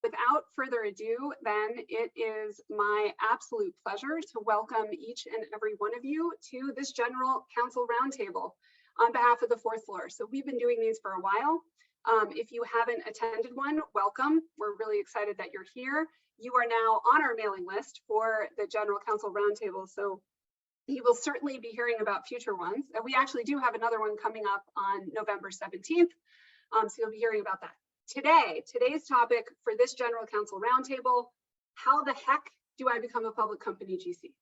without further ado, then it is my absolute pleasure to welcome each and every one of you to this General Counsel Roundtable on behalf of the fourth floor. So we've been doing these for a while. If you haven't attended one, welcome. We're really excited that you're here. You are now on our mailing list for the General Counsel Roundtable, so you will certainly be hearing about future ones. And we actually do have another one coming up on November 17th, so you'll be hearing about that. Today's topic for this General Counsel Roundtable: how the heck do I become a public company GC?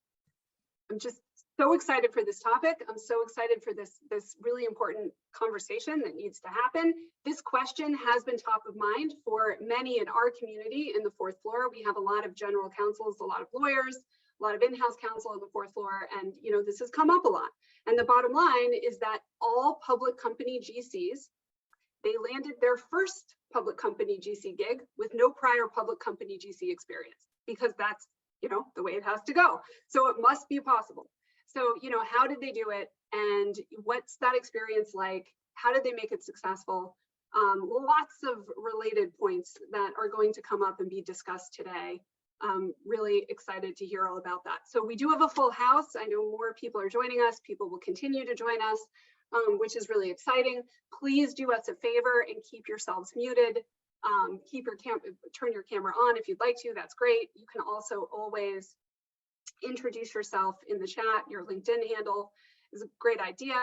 I'm just so excited for this topic. I'm so excited for this really important conversation that needs to happen. This question has been top of mind for many in our community in the fourth floor. We have a lot of general counsels, a lot of lawyers, a lot of in-house counsel on the fourth floor, and this has come up a lot. And the bottom line is that all public company GCs, they landed their first public company GC gig with no prior public company GC experience, because that's the way it has to go. So it must be possible. So how did they do it, and what's that experience like? How did they make it successful? Lots of related points that are going to come up and be discussed today. Really excited to hear all about that. So we do have a full house. I know more people are joining us. People will continue to join us, which is really exciting. Please do us a favor and keep yourselves muted. Turn your camera on if you'd like to. That's great. You can also always introduce yourself in the chat. Your LinkedIn handle is a great idea.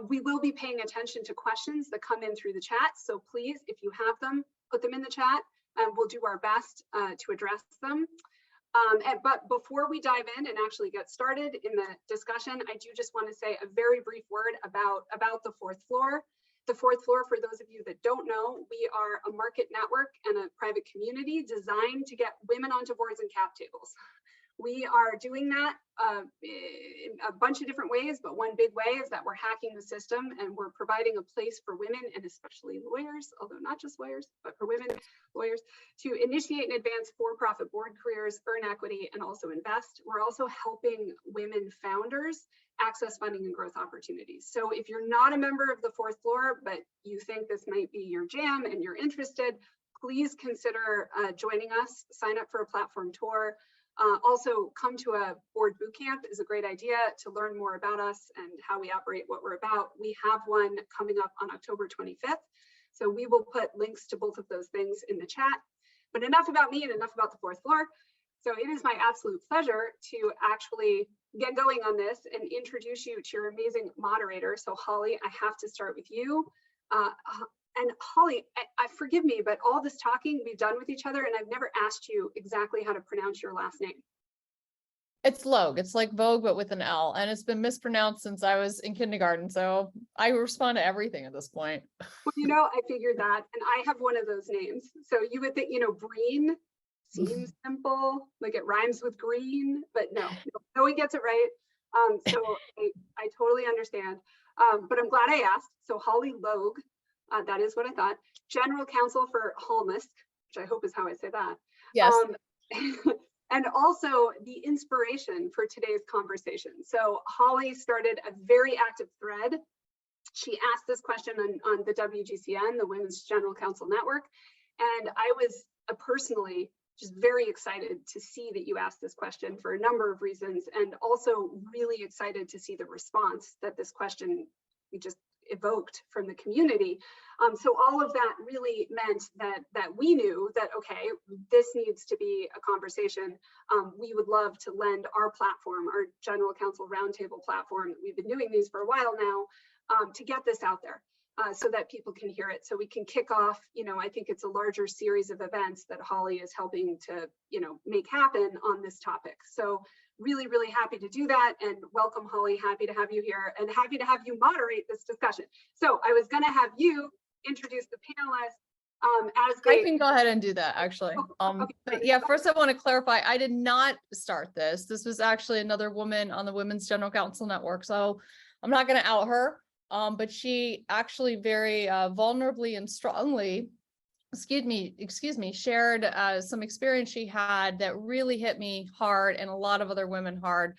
We will be paying attention to questions that come in through the chat. So please, if you have them, put them in the chat, and we'll do our best to address them. But before we dive in and actually get started in the discussion, I do just want to say a very brief word about the fourth floor. The fourth floor, for those of you that don't know, we are a market network and a private community designed to get women onto boards and cap tables. We are doing that in a bunch of different ways, but one big way is that we're hacking the system and we're providing a place for women, and especially lawyers, although not just lawyers, but for women lawyers, to initiate and advance for-profit board careers, earn equity, and also invest. We're also helping women founders access funding and growth opportunities. So if you're not a member of the fourth floor, but you think this might be your jam and you're interested, please consider joining us. Sign up for a platform tour. Also, come to a board boot camp is a great idea to learn more about us and how we operate, what we're about. We have one coming up on October 25th. So we will put links to both of those things in the chat. But enough about me and enough about the fourth floor. So it is my absolute pleasure to actually get going on this and introduce you to your amazing moderator. So Holly, I have to start with you. And Holly, forgive me, but all this talking we've done with each other, and I've never asked you exactly how to pronounce your last name. It's Logue. It's like Vogue, but with an L, and it's been mispronounced since I was in kindergarten. So I respond to everything at this point. Well, I figured that, and I have one of those names. So you would think, Breen seems simple, like it rhymes with green, but no one gets it right. So I totally understand, but I'm glad I asked. So Holly Logue. That is what I thought. General Counsel for Holmusk, which I hope is how I say that. Yes. And also the inspiration for today's conversation. So Holly started a very active thread. She asked this question on the WGCN, the Women's General Counsel Network. And I was personally just very excited to see that you asked this question for a number of reasons, and also really excited to see the response that this question we just evoked from the community. So all of that really meant that we knew that, okay, this needs to be a conversation. We would love to lend our platform, our General Counsel Roundtable platform. We've been doing these for a while now, to get this out there so that people can hear it. So we can kick off, I think it's a larger series of events that Holly is helping to, make happen on this topic. So really, really happy to do that, and welcome, Holly. Happy to have you here and happy to have you moderate this discussion. So I was going to have you introduce the panelists. I can go ahead and do that, actually. Okay. But yeah, first I want to clarify, I did not start this. This was actually another woman on the Women's General Counsel Network, so I'm not going to out her, but she actually very vulnerably and strongly, shared some experience she had that really hit me hard and a lot of other women hard.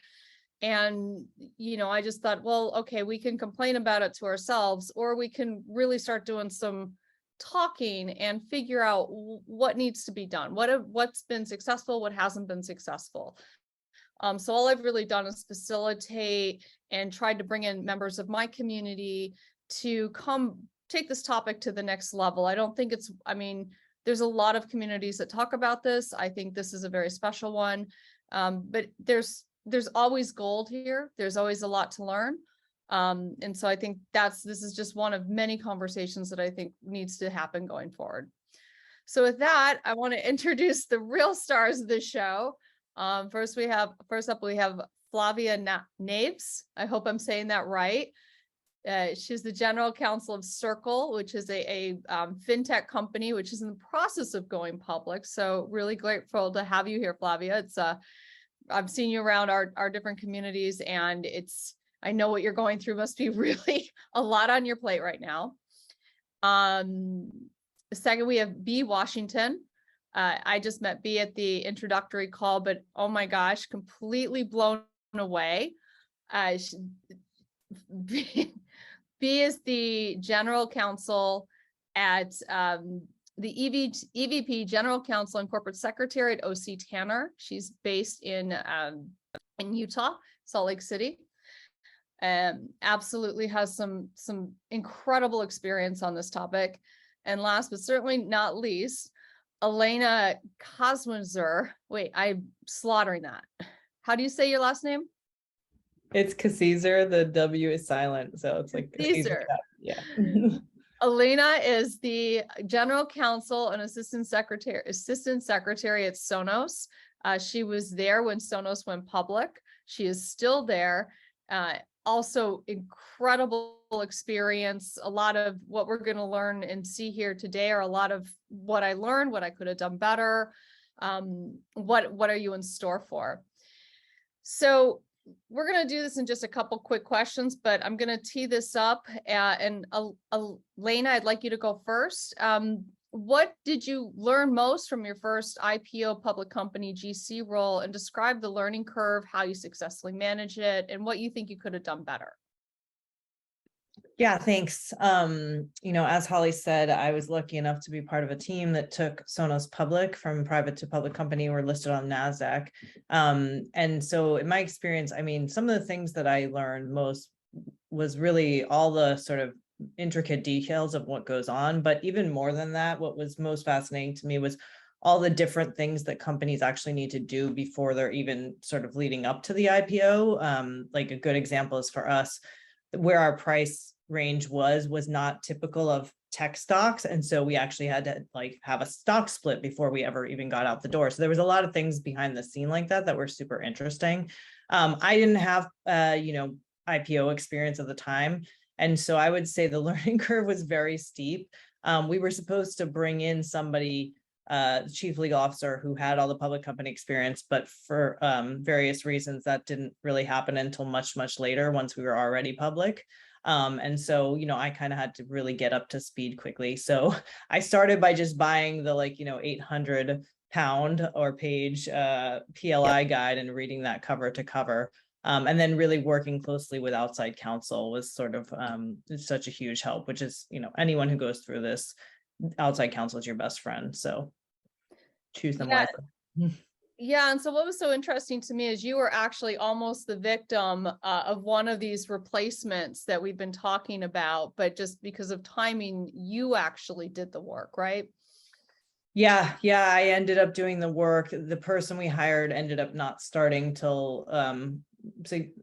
And, I just thought, well, okay, we can complain about it to ourselves, or we can really start doing some talking and figure out what needs to be done, what's been successful, what hasn't been successful. So all I've really done is facilitate and tried to bring in members of my community to come take this topic to the next level. I don't think it's, I mean, there's a lot of communities that talk about this. I think this is a very special one, but there's always gold here. There's always a lot to learn. And so I think this is just one of many conversations that I think needs to happen going forward. So with that, I want to introduce the real stars of the show. First up, we have Flavia Naves. I hope I'm saying that right. She's the general counsel of Circle, which is a fintech company, which is in the process of going public. So really grateful to have you here, Flavia. I've seen you around our different communities, and I know what you're going through must be really a lot on your plate right now. Second, we have Beatryx Washington. I just met B at the introductory call, but oh my gosh, completely blown away. B is the general counsel at the EVP General Counsel and Corporate Secretary at OC Tanner. She's based in Utah, Salt Lake City. Absolutely has some incredible experience on this topic. And last but certainly not least, Alaina Kwasizur. Wait, I'm slaughtering that. How do you say your last name? It's Kwasizur. The W is silent, so it's like Kwasizur. Yeah. Alaina is the general counsel and assistant secretary at Sonos. She was there when Sonos went public. She is still there. Also incredible experience. A lot of what we're going to learn and see here today are a lot of what I learned, what I could have done better. What are you in store for? So we're going to do this in just a couple quick questions, but I'm going to tee this up. And Alaina, I'd like you to go first. What did you learn most from your first IPO public company GC role, and describe the learning curve, how you successfully manage it, and what you think you could have done better? Yeah, thanks. As Holly said, I was lucky enough to be part of a team that took Sonos public from private to public company. We're listed on NASDAQ. And so in my experience, I mean, some of the things that I learned most was really all the sort of intricate details of what goes on. But even more than that, what was most fascinating to me was all the different things that companies actually need to do before they're even sort of leading up to the IPO. Like a good example is for us, where our price range was not typical of tech stocks. And so we actually had to have a stock split before we ever even got out the door. So there was a lot of things behind the scene like that were super interesting. I didn't have, IPO experience at the time. And so I would say the learning curve was very steep. We were supposed to bring in somebody, chief legal officer, who had all the public company experience, but for various reasons that didn't really happen until much, much later once we were already public. And so, I kind of had to really get up to speed quickly. So I started by just buying the 800-pound or page PLI guide and reading that cover to cover. And then really working closely with outside counsel was sort of such a huge help, which is, anyone who goes through this, outside counsel is your best friend. So choose them wisely. Yeah, and so what was so interesting to me is you were actually almost the victim of one of these replacements that we've been talking about, but just because of timing, you actually did the work, right? Yeah, I ended up doing the work. The person we hired ended up not starting till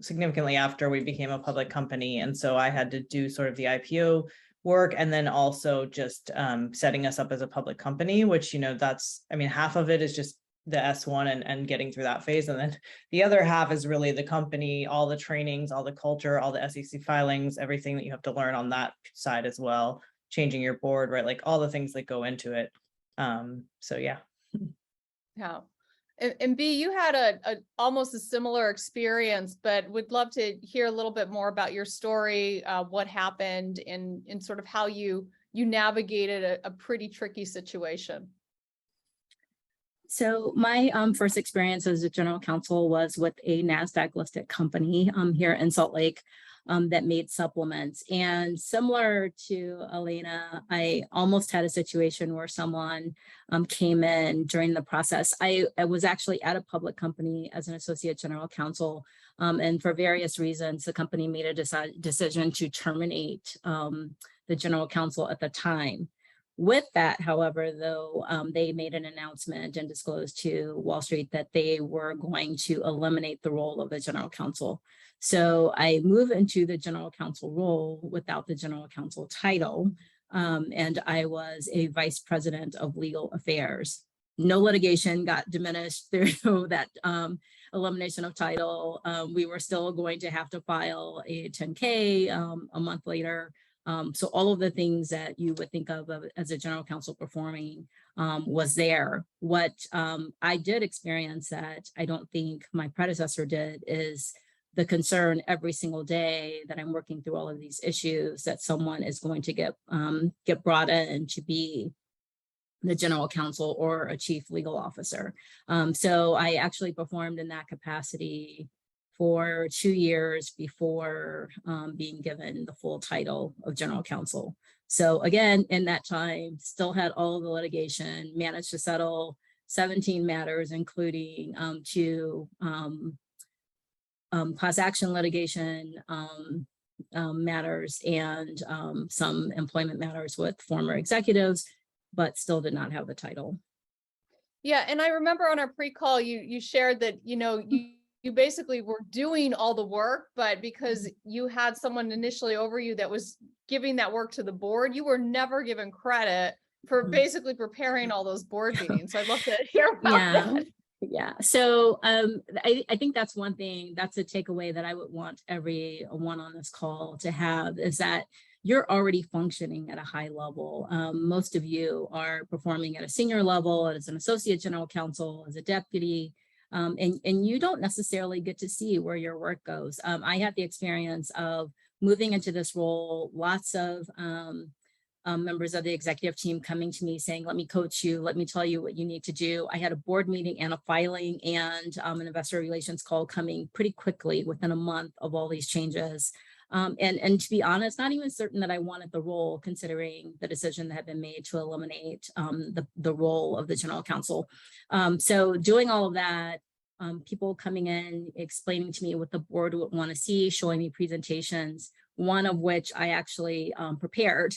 significantly after we became a public company. And so I had to do sort of the IPO work, and then also just setting us up as a public company, which, half of it is just the S1 and getting through that phase. And then the other half is really the company, all the trainings, all the culture, all the SEC filings, everything that you have to learn on that side as well, changing your board, right? Like all the things that go into it. So yeah. Yeah. And B, you had a almost a similar experience, but would love to hear a little bit more about your story, what happened, and sort of how you navigated a pretty tricky situation. So my first experience as a general counsel was with a NASDAQ listed company here in Salt Lake. that made supplements. And similar to Alaina, I almost had a situation where someone came in during the process. I was actually at a public company as an associate general counsel, and for various reasons, the company made a decision to terminate the general counsel at the time. With that, however, though, they made an announcement and disclosed to Wall Street that they were going to eliminate the role of the general counsel. So I moved into the general counsel role without the general counsel title, and I was a vice president of legal affairs. No litigation got diminished through that elimination of title. We were still going to have to file a 10K a month later. So all of the things that you would think of as a general counsel performing was there. What I did experience that I don't think my predecessor did is the concern every single day that I'm working through all of these issues that someone is going to get brought in to be the general counsel or a chief legal officer. So I actually performed in that capacity for 2 years before being given the full title of general counsel. So again, in that time, still had all of the litigation, managed to settle 17 matters, including 2 class action litigation matters and some employment matters with former executives, but still did not have the title. Yeah, and I remember on our pre-call, you shared that, you basically were doing all the work, but because you had someone initially over you that was giving that work to the board, you were never given credit for basically preparing all those board meetings. So I'd love to hear about that. Yeah. So I think that's one thing, that's a takeaway that I would want everyone on this call to have, is that you're already functioning at a high level. Most of you are performing at a senior level as an associate general counsel, as a deputy, and you don't necessarily get to see where your work goes. I had the experience of moving into this role, lots of members of the executive team coming to me saying, let me coach you, let me tell you what you need to do. I had a board meeting and a filing and an investor relations call coming pretty quickly within a month of all these changes. And to be honest, not even certain that I wanted the role, considering the decision that had been made to eliminate the role of the general counsel. So doing all of that, people coming in, explaining to me what the board would want to see, showing me presentations, one of which I actually prepared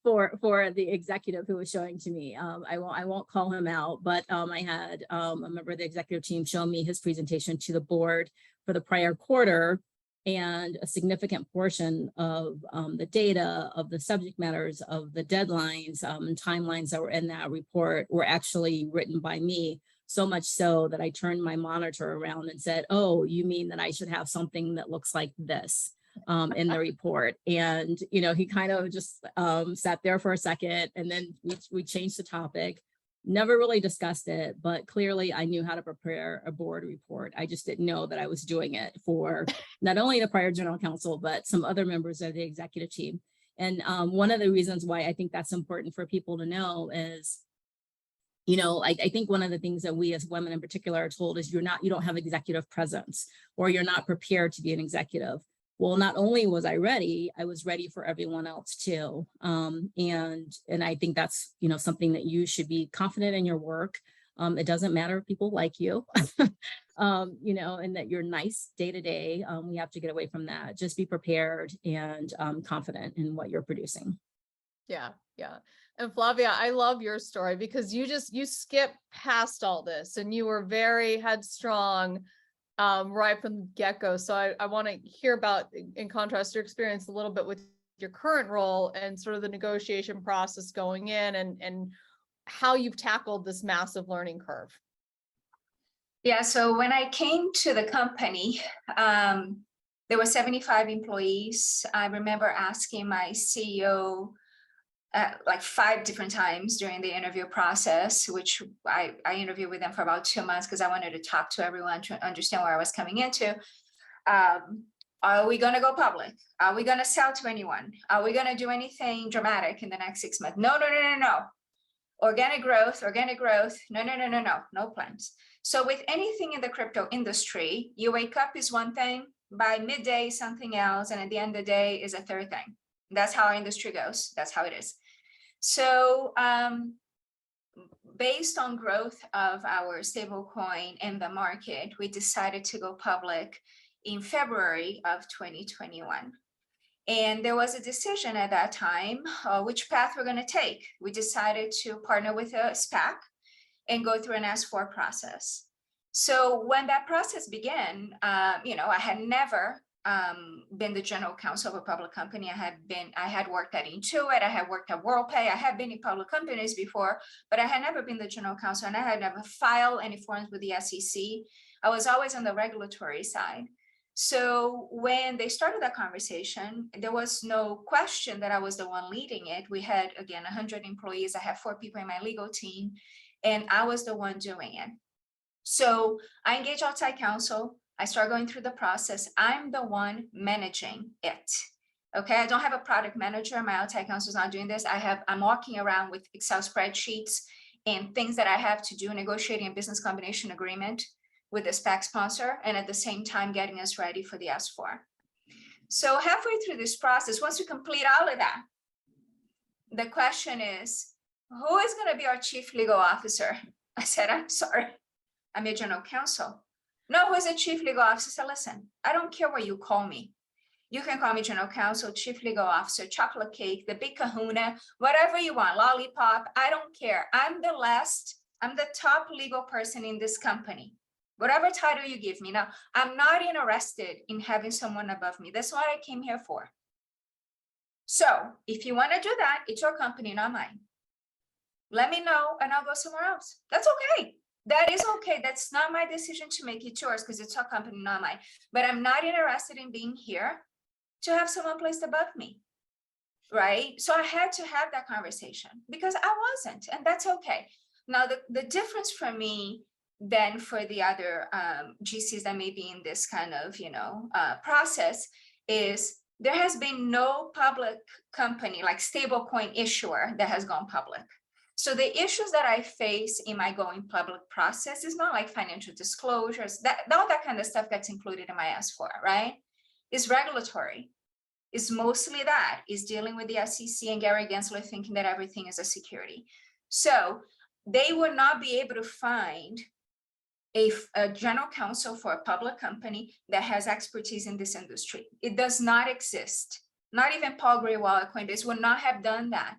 for the executive who was showing to me. I won't call him out, but I had a member of the executive team show me his presentation to the board for the prior quarter, and a significant portion of the data, of the subject matters, of the deadlines and timelines that were in that report were actually written by me. So much so that I turned my monitor around and said, oh, you mean that I should have something that looks like this in the report? And, he kind of just sat there for a second, and then we changed the topic. Never really discussed it, but clearly I knew how to prepare a board report. I just didn't know that I was doing it for not only the prior general counsel, but some other members of the executive team. And one of the reasons why I think that's important for people to know is, I think one of the things that we as women in particular are told is you don't have executive presence, or you're not prepared to be an executive. Well, not only was I ready, I was ready for everyone else too. And I think that's, something that you should be confident in your work. It doesn't matter if people like you, and that you're nice day to day. We have to get away from that. Just be prepared and confident in what you're producing. Yeah. And Flavia, I love your story because you skip past all this and you were very headstrong right from the get-go. So I want to hear about, in contrast, your experience a little bit with your current role and sort of the negotiation process going in and how you've tackled this massive learning curve. Yeah, so when I came to the company, there were 75 employees. I remember asking my CEO like 5 different times during the interview process, which I interviewed with them for about 2 months because I wanted to talk to everyone to understand where I was coming into. Are we going to go public? Are we going to sell to anyone? Are we going to do anything dramatic in the next 6 months? No. Organic growth. No plans. So with anything in the crypto industry, you wake up is one thing, by midday something else, and at the end of the day is a third thing. That's how our industry goes. That's how it is. So based on growth of our stablecoin in the market, we decided to go public in February of 2021. And there was a decision at that time which path we're going to take. We decided to partner with a SPAC and go through an S4 process. So when that process began, you know, I had never been the general counsel of a public company. I had worked at Intuit, I had worked at WorldPay, I had been in public companies before, but I had never been the general counsel, and I had never filed any forms with the SEC. I was always on the regulatory side. So when they started that conversation, there was no question that I was the one leading it. We had, again, 100 employees. I had 4 people in my legal team, and I was the one doing it. So I engage outside counsel. I start going through the process. I'm the one managing it. Okay, I don't have a product manager. My outside counsel is not doing this. I'm walking around with Excel spreadsheets and things that I have to do, negotiating a business combination agreement with the SPAC sponsor, and at the same time getting us ready for the S4. So halfway through this process, once we complete all of that, the question is, who is going to be our chief legal officer? I said, I'm sorry, I'm your general counsel. No, who is the chief legal officer? I said, listen, I don't care what you call me. You can call me general counsel, chief legal officer, chocolate cake, the big kahuna, whatever you want, lollipop. I don't care. I'm the top legal person in this company. Whatever title you give me. Now, I'm not interested in having someone above me. That's what I came here for. So if you want to do that, it's your company, not mine. Let me know and I'll go somewhere else. That's okay. That is okay. That's not my decision to make it yours because it's your company, not mine. But I'm not interested in being here to have someone placed above me, right? So I had to have that conversation because I wasn't, and that's okay. Now, the difference for me than for the other GCs that may be in this kind of, process is there has been no public company like stablecoin issuer that has gone public. So the issues that I face in my going public process is not like financial disclosures, all that kind of stuff gets included in my S4, right? It's regulatory. It's mostly that, is dealing with the SEC and Gary Gensler thinking that everything is a security. So they would not be able to find a general counsel for a public company that has expertise in this industry. It does not exist. Not even Paul Graywall at Coinbase would not have done that,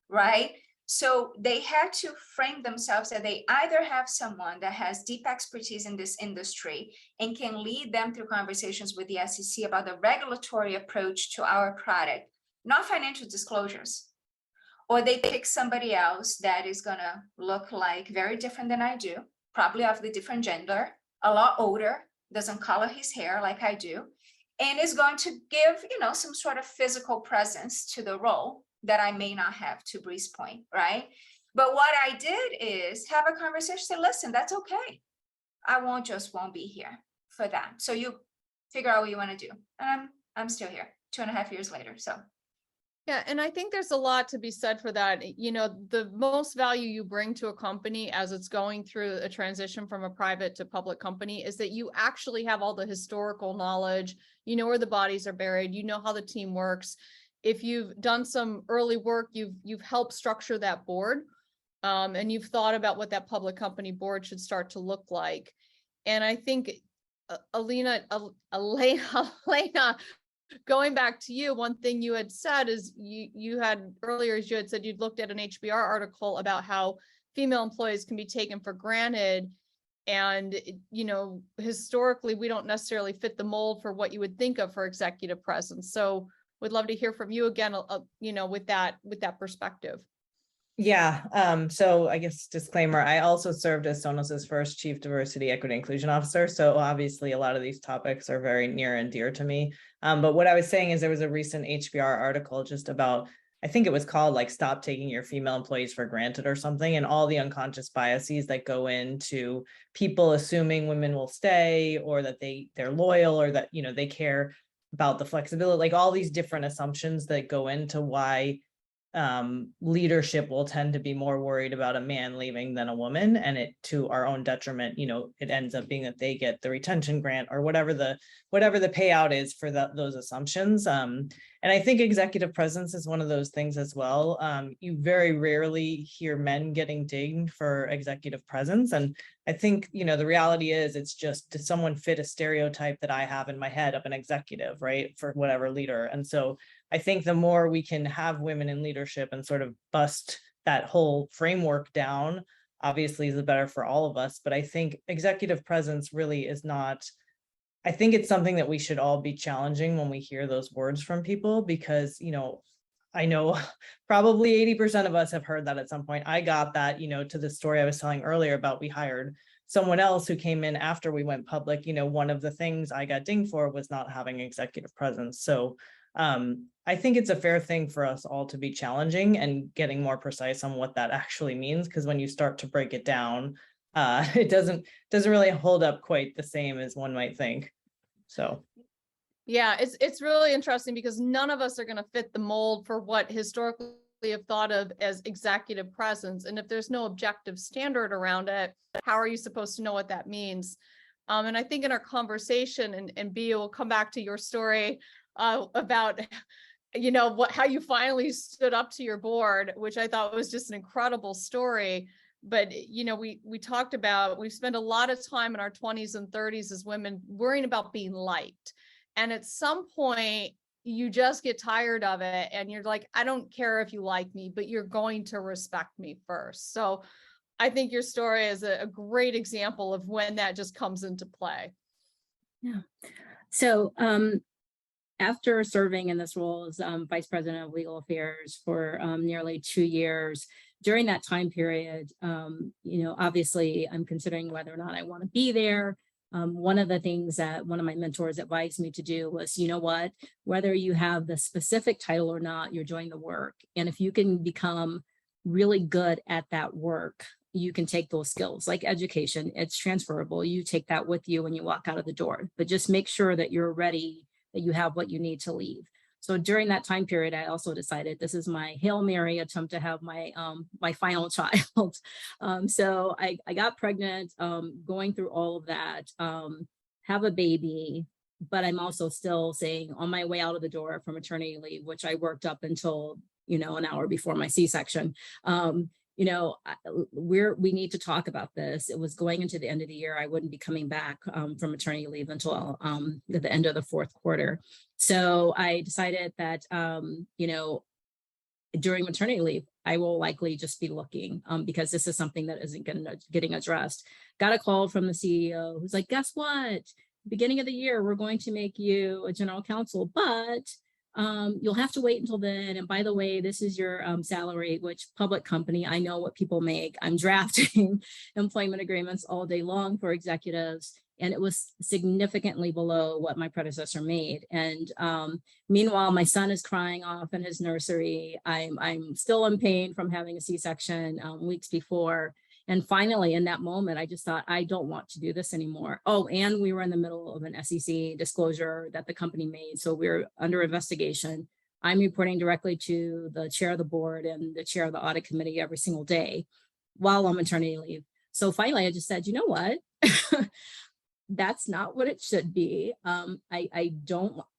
right? So they had to frame themselves that they either have someone that has deep expertise in this industry and can lead them through conversations with the SEC about the regulatory approach to our product, not financial disclosures, or they pick somebody else that is going to look like very different than I do, probably of the different gender, a lot older, doesn't color his hair like I do, and is going to give, some sort of physical presence to the role that I may not have, to Bree's point, right? But what I did is have a conversation, say, listen, that's okay. I won't be here for that. So you figure out what you want to do. And I'm still here 2.5 years later, so. Yeah, and I think there's a lot to be said for that. The most value you bring to a company as it's going through a transition from a private to public company is that you actually have all the historical knowledge, where the bodies are buried, how the team works. If you've done some early work, you've helped structure that board, and you've thought about what that public company board should start to look like. And I think, Alaina, going back to you, one thing you had said is you had said you'd looked at an HBR article about how female employees can be taken for granted. And, historically, we don't necessarily fit the mold for what you would think of for executive presence. So would love to hear from you again, with that perspective. Yeah. So I guess disclaimer, I also served as Sonos's first Chief Diversity, Equity, Inclusion Officer. So obviously a lot of these topics are very near and dear to me. But what I was saying is there was a recent HBR article just about, I think it was called like Stop Taking Your Female Employees for Granted or something, and all the unconscious biases that go into people assuming women will stay, or that they're loyal, or that, they care about the flexibility, like all these different assumptions that go into why leadership will tend to be more worried about a man leaving than a woman, and it to our own detriment. It ends up being that they get the retention grant or whatever the payout is for those assumptions. And I think executive presence is one of those things as well. You very rarely hear men getting dinged for executive presence, and I think the reality is it's just, does someone fit a stereotype that I have in my head of an executive, right, for whatever leader? And so I think the more we can have women in leadership and sort of bust that whole framework down, obviously the better for all of us. But I think executive presence really is not, I think it's something that we should all be challenging when we hear those words from people, because, I know probably 80% of us have heard that at some point. I got that, to the story I was telling earlier about we hired someone else who came in after we went public. One of the things I got dinged for was not having executive presence. So I think it's a fair thing for us all to be challenging and getting more precise on what that actually means, because when you start to break it down, it doesn't really hold up quite the same as one might think. So yeah, it's really interesting because none of us are going to fit the mold for what historically have thought of as executive presence, and if there's no objective standard around it, how are you supposed to know what that means? And I think in our conversation, and Bea, will come back to your story about how you finally stood up to your board, which I thought was just an incredible story. But we talked about, we spent a lot of time in our 20s and 30s as women worrying about being liked, and at some point you just get tired of it and you're like, I don't care if you like me, but you're going to respect me first. So I think your story is a great example of when that just comes into play. Yeah. So after serving in this role as Vice President of Legal Affairs for nearly 2 years, during that time period, obviously I'm considering whether or not I want to be there. One of the things that one of my mentors advised me to do was, whether you have the specific title or not, you're doing the work. And if you can become really good at that work, you can take those skills, like education, it's transferable. You take that with you when you walk out of the door, but just make sure that you're ready, that you have what you need to leave. So during that time period, I also decided this is my Hail Mary attempt to have my my final child. So I got pregnant, going through all of that, have a baby, but I'm also still saying on my way out of the door from maternity leave, which I worked up until, an hour before my C-section. We need to talk about this. It was going into the end of the year. I wouldn't be coming back from maternity leave until the end of the fourth quarter. So I decided that, during maternity leave, I will likely just be looking because this is something that isn't getting addressed. Got a call from the CEO who's like, guess what? Beginning of the year, we're going to make you a general counsel, but you'll have to wait until then. And by the way, this is your salary, which public company, I know what people make. I'm drafting employment agreements all day long for executives. And it was significantly below what my predecessor made. And meanwhile, my son is crying off in his nursery. I'm still in pain from having a C-section weeks before. And finally, in that moment, I just thought, I don't want to do this anymore. Oh, and we were in the middle of an SEC disclosure that the company made. So we're under investigation. I'm reporting directly to the chair of the board and the chair of the audit committee every single day while on maternity leave. So finally, I just said, you know what? That's not what it should be.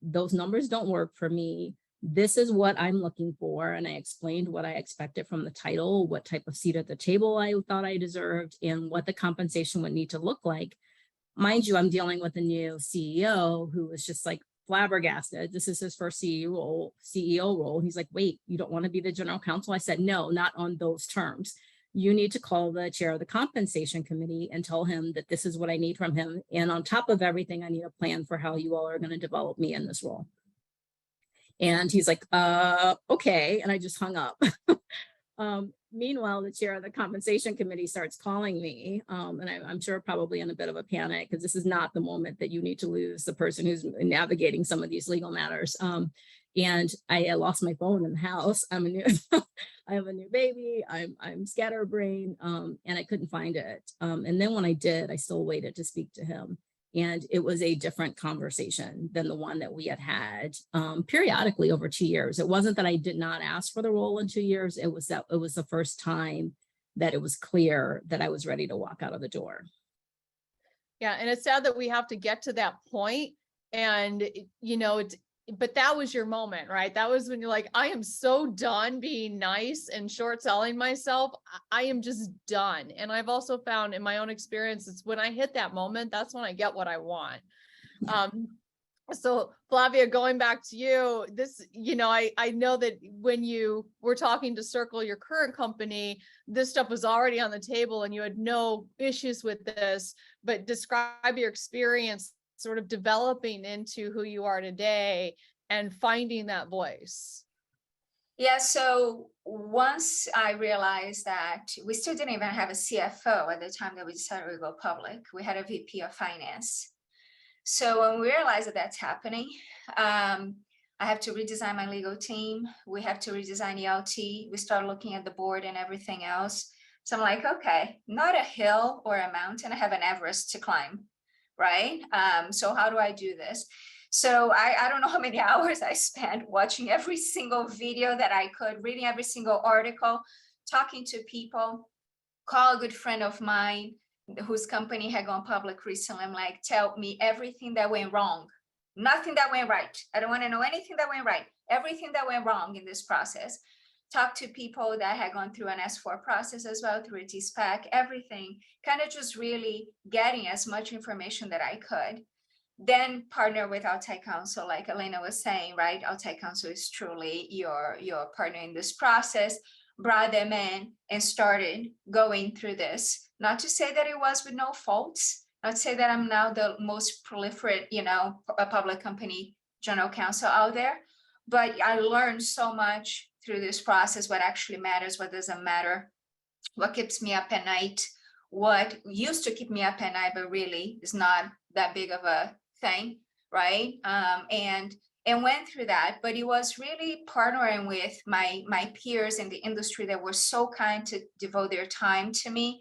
Those numbers don't work for me. This is what I'm looking for. And I explained what I expected from the title, what type of seat at the table I thought I deserved, and what the compensation would need to look like. Mind you, I'm dealing with a new CEO who was just like flabbergasted. This is his first CEO role. He's like, wait, you don't want to be the general counsel? I said, no, not on those terms. You need to call the chair of the compensation committee and tell him that this is what I need from him. And on top of everything, I need a plan for how you all are going to develop me in this role. And he's like, okay. And I just hung up. Meanwhile, the chair of the compensation committee starts calling me. And I'm sure probably in a bit of a panic, because this is not the moment that you need to lose the person who's navigating some of these legal matters. And I lost my phone in the house. I have a new baby. I'm scatterbrained, and I couldn't find it. And then when I did, I still waited to speak to him. And it was a different conversation than the one that we had had periodically over 2 years. It wasn't that I did not ask for the role in 2 years. It was that it was the first time that it was clear that I was ready to walk out of the door. Yeah, and it's sad that we have to get to that point, and you know, but that was your moment, right? That was when you're like, I am so done being nice and short selling myself. I am just done. And I've also found in my own experience, it's when I hit that moment, that's when I get what I want. So Flavia, going back to you, this, you know, I know that when you were talking to Circle, your current company, this stuff was already on the table and you had no issues with this, but describe your experience sort of developing into who you are today and finding that voice. Yeah, so once I realized that we still didn't even have a CFO at the time that we decided to go public, we had a VP of finance. So when we realized that that's happening, I have to redesign my legal team. We have to redesign ELT. We start looking at the board and everything else. So I'm like, okay, not a hill or a mountain. I have an Everest to climb, right? So how do I do this? So I don't know how many hours I spent watching every single video that I could, reading every single article, talking to people, call a good friend of mine whose company had gone public recently. I'm like, tell me everything that went wrong, nothing that went right. I don't want to know anything that went right, everything that went wrong in this process. Talk to people that had gone through an S4 process as well, through a T-SPAC, everything, kind of just really getting as much information that I could. Then partner with outside counsel, like Alaina was saying, right? Outside counsel is truly your partner in this process. Brought them in and started going through this. Not to say that it was with no faults, not to say that I'm now the most proliferate, you know, a public company general counsel out there, but I learned so much through this process, what actually matters, what doesn't matter, what keeps me up at night, what used to keep me up at night, but really is not that big of a thing, right? And went through that, but it was really partnering with my peers in the industry that were so kind to devote their time to me,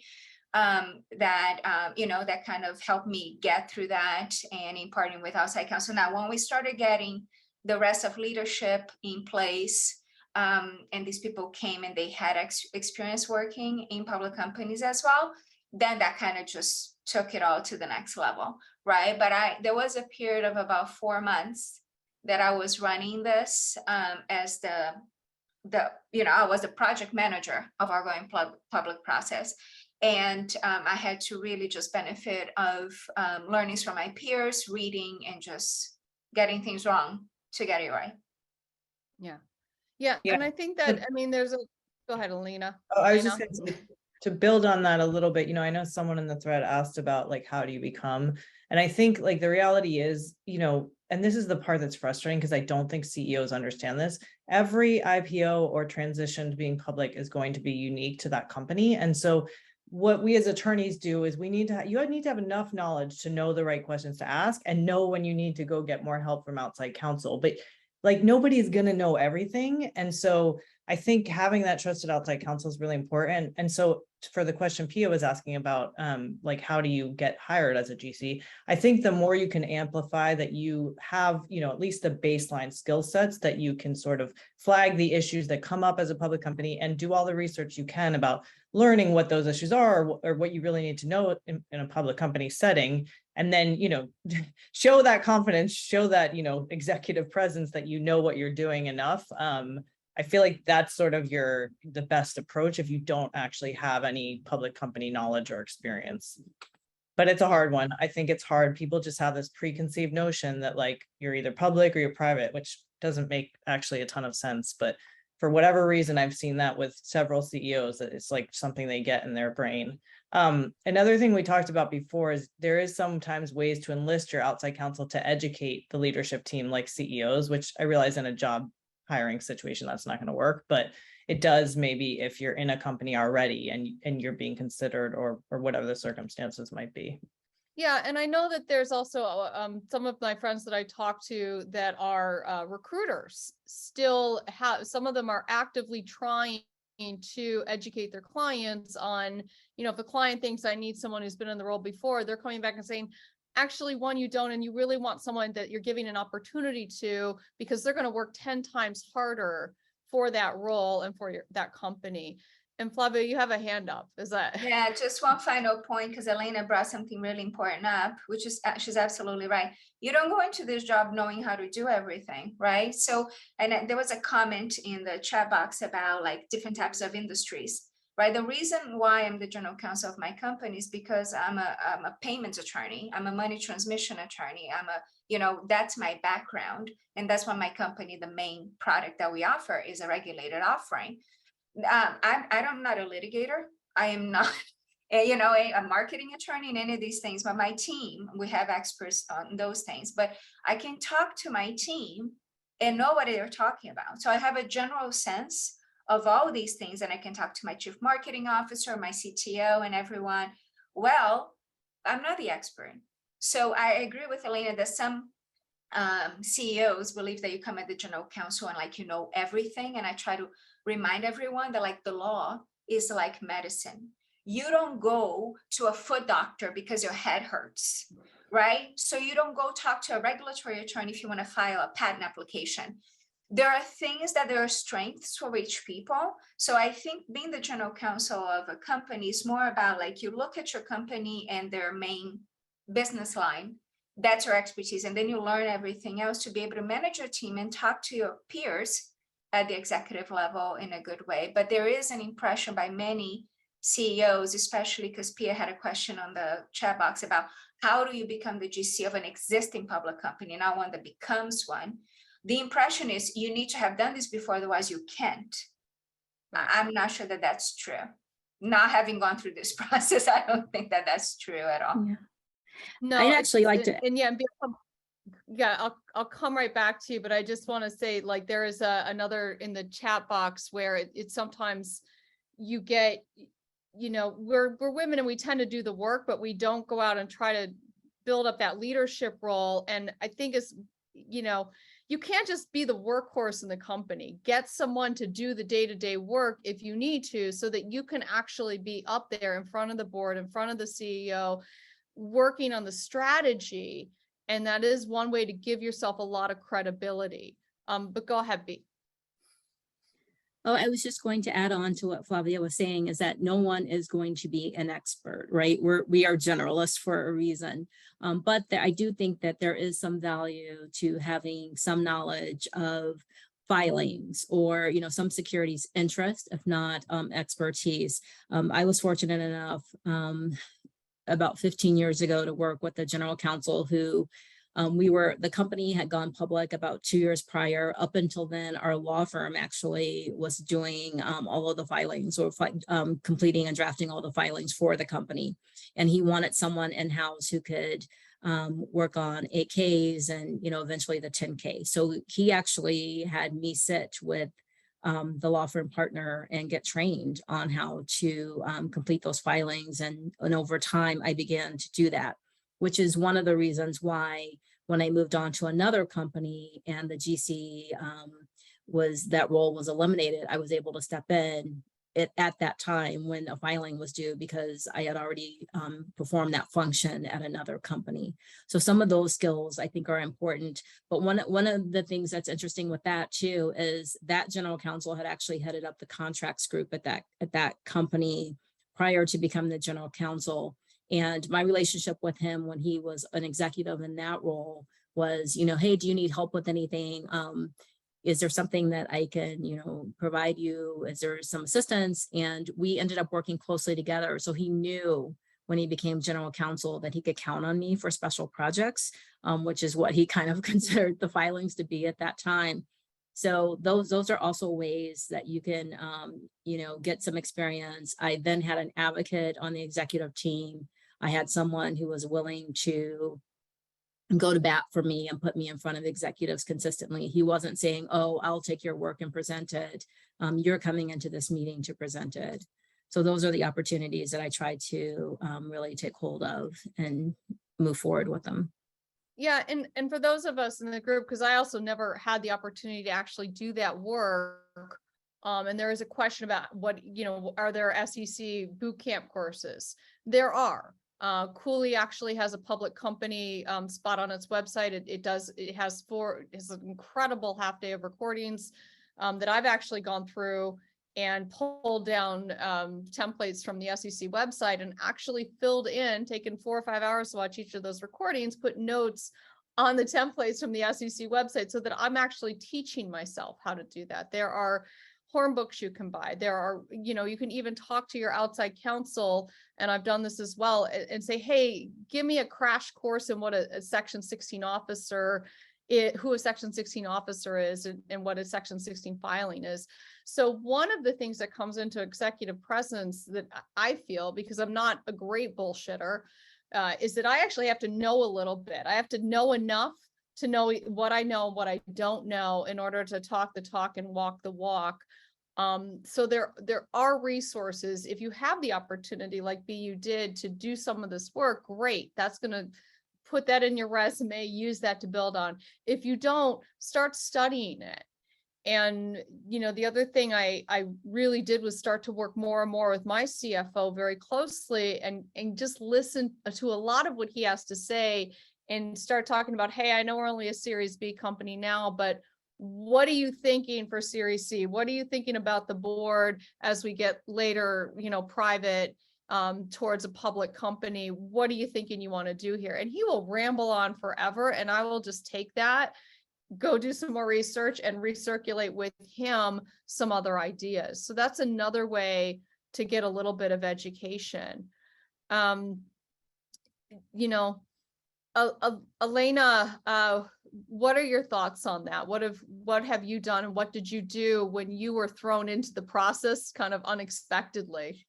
you know, that kind of helped me get through that, and in partnering with outside counsel. Now, when we started getting the rest of leadership in place, and these people came and they had experience working in public companies as well, then that kind of just took it all to the next level, right? But there was a period of about 4 months that I was running this as you know, I was the project manager of our going public process. And I had to really just benefit of learnings from my peers, reading, and just getting things wrong to get it right. Yeah. Yeah. And I think that, I mean, go ahead, Alaina. Oh, I was just going to say, to build on that a little bit, you know, I know someone in the thread asked about like, how do you become? And I think like the reality is, you know, and this is the part that's frustrating because I don't think CEOs understand this. Every IPO or transition to being public is going to be unique to that company. And so what we as attorneys do is you need to have enough knowledge to know the right questions to ask and know when you need to go get more help from outside counsel. But like nobody's going to know everything. And so I think having that trusted outside counsel is really important. And so for the question Pia was asking about, like, how do you get hired as a GC? I think the more you can amplify that you have, you know, at least the baseline skill sets that you can sort of flag the issues that come up as a public company and do all the research you can about learning what those issues are or what you really need to know in a public company setting. And then, you know, show that confidence, show that, you know, executive presence that you know what you're doing enough. I feel like that's sort of the best approach if you don't actually have any public company knowledge or experience. But it's a hard one. I think it's hard. People just have this preconceived notion that like you're either public or you're private, which doesn't make actually a ton of sense. But for whatever reason, I've seen that with several CEOs, that it's like something they get in their brain. Another thing we talked about before is there is sometimes ways to enlist your outside counsel to educate the leadership team like CEOs, which I realize in a job hiring situation, that's not going to work, but it does maybe if you're in a company already and you're being considered or whatever the circumstances might be. Yeah, and I know that there's also some of my friends that I talk to that are recruiters still have, some of them are actively trying to educate their clients on, you know, if a client thinks I need someone who's been in the role before, they're coming back and saying, actually one, you don't, and you really want someone that you're giving an opportunity to, because they're going to work 10 times harder for that role and for that company. And Flavia, you have a hand up. Is that? Yeah, just one final point, because Alaina brought something really important up, which is she's absolutely right. You don't go into this job knowing how to do everything, right? So, and there was a comment in the chat box about like different types of industries, right? The reason why I'm the general counsel of my company is because I'm a payments attorney. I'm a money transmission attorney. That's my background. And that's why my company, the main product that we offer is a regulated offering. I'm not a litigator. I am not, a marketing attorney in any of these things, but my team, we have experts on those things, but I can talk to my team and know what they're talking about. So I have a general sense of all these things, and I can talk to my chief marketing officer, my CTO, and everyone. Well, I'm not the expert. So I agree with Alaina that some CEOs believe that you come at the general counsel and like, everything. And I try to remind everyone that like the law is like medicine. You don't go to a foot doctor because your head hurts, right? So you don't go talk to a regulatory attorney if you want to file a patent application. There are things that there are strengths for each people. So I think being the general counsel of a company is more about like, you look at your company and their main business line, that's your expertise. And then you learn everything else to be able to manage your team and talk to your peers at the executive level in a good way. But there is an impression by many CEOs, especially because Pia had a question on the chat box about how do you become the GC of an existing public company, not one that becomes one. The impression is you need to have done this before, otherwise you can't. I'm not sure that that's true. Not having gone through this process, I don't think that that's true at all. Yeah. No, I'd actually like to. And yeah, I'll come right back to you, but I just want to say, like, there is another in the chat box where it sometimes you get, we're women and we tend to do the work, but we don't go out and try to build up that leadership role. And I think it's, you can't just be the workhorse in the company. Get someone to do the day-to-day work if you need to, so that you can actually be up there in front of the board, in front of the CEO, working on the strategy. And that is one way to give yourself a lot of credibility. But go ahead, B. Oh, I was just going to add on to what Flavia was saying, is that no one is going to be an expert, right? We are generalists for a reason. But I do think that there is some value to having some knowledge of filings or, some securities interest, if not expertise. I was fortunate enough about 15 years ago to work with the general counsel who the company had gone public about 2 years prior. Up until then, our law firm actually was doing all of the filings, or completing and drafting all the filings for the company. And he wanted someone in-house who could work on 8Ks and, eventually the 10K. So he actually had me sit with the law firm partner and get trained on how to complete those filings. And over time, I began to do that, which is one of the reasons why when I moved on to another company and the GC that role was eliminated, I was able to step in at that time when a filing was due, because I had already performed that function at another company. So some of those skills I think are important. But one of the things that's interesting with that too is that general counsel had actually headed up the contracts group at that company prior to becoming the general counsel. And my relationship with him when he was an executive in that role was, hey, do you need help with anything? Is there something that I can, provide you? Is there some assistance? And we ended up working closely together. So he knew when he became general counsel that he could count on me for special projects, which is what he kind of considered the filings to be at that time. So those are also ways that you can, get some experience. I then had an advocate on the executive team. I had someone who was willing to go to bat for me and put me in front of executives consistently. He wasn't saying, oh, I'll take your work and present it. You're coming into this meeting to present it. So those are the opportunities that I try to really take hold of and move forward with them. Yeah, and for those of us in the group, because I also never had the opportunity to actually do that work. And there is a question about what, are there SEC boot camp courses? There are. Cooley actually has a public company spot on its website. It has an incredible half day of recordings that I've actually gone through and pulled down templates from the SEC website and actually filled in, taken 4 or 5 hours to watch each of those recordings, put notes on the templates from the SEC website so that I'm actually teaching myself how to do that. There are horn books you can buy. There are, you can even talk to your outside counsel, and I've done this as well, and say, hey, give me a crash course in what a Section 16 officer, who a Section 16 officer is, and what a Section 16 filing is. So one of the things that comes into executive presence that I feel, because I'm not a great bullshitter, is that I actually have to know a little bit. I have to know enough to know what I know and what I don't know in order to talk the talk and walk the walk. So there are resources. If you have the opportunity, like you did, to do some of this work, great. That's going to put that in your resume, use that to build on. If you don't, start studying it. And, the other thing I really did was start to work more and more with my CFO very closely and just listen to a lot of what he has to say and start talking about, hey, I know we're only a Series B company now, but what are you thinking for Series C? What are you thinking about the board as we get later, private towards a public company? What are you thinking you want to do here? And he will ramble on forever, and I will just take that, go do some more research, and recirculate with him some other ideas. So that's another way to get a little bit of education. Alaina, what are your thoughts on that? What have you done, and what did you do when you were thrown into the process kind of unexpectedly?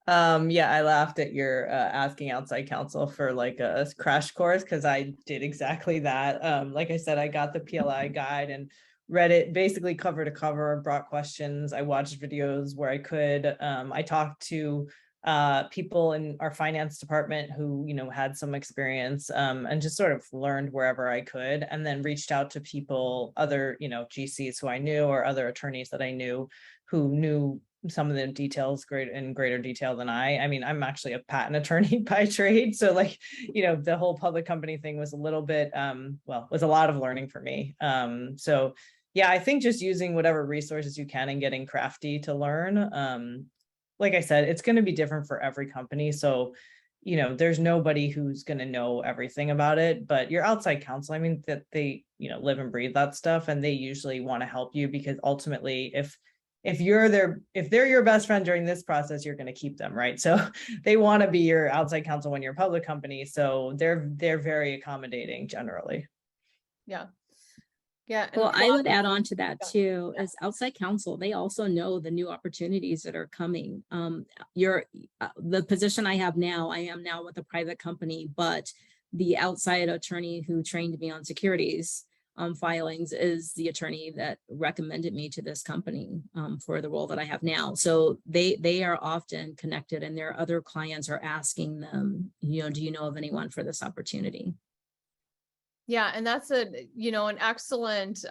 Yeah, I laughed at your asking outside counsel for like a crash course, because I did exactly that. Like I said, I got the PLI guide and read it basically cover to cover, brought questions. I watched videos where I could. I talked to people in our finance department who, had some experience, and just sort of learned wherever I could, and then reached out to people, other, GCs who I knew, or other attorneys that I knew who knew some of the details in greater detail than I mean, I'm actually a patent attorney by trade. So like, the whole public company thing was a little bit, was a lot of learning for me. So yeah, I think just using whatever resources you can and getting crafty to learn. Like I said, it's going to be different for every company. So, there's nobody who's going to know everything about it, but your outside counsel, I mean, that they, live and breathe that stuff, and they usually want to help you, because ultimately, if they're your best friend during this process, you're going to keep them, right? So they want to be your outside counsel when you're a public company. So they're very accommodating generally. Yeah. Yeah. Well, I would add on to that too, as outside counsel, they also know the new opportunities that are coming. The position I have now, I am now with a private company, but the outside attorney who trained me on securities filings is the attorney that recommended me to this company for the role that I have now. So they are often connected, and their other clients are asking them, do you know of anyone for this opportunity? Yeah, and that's an excellent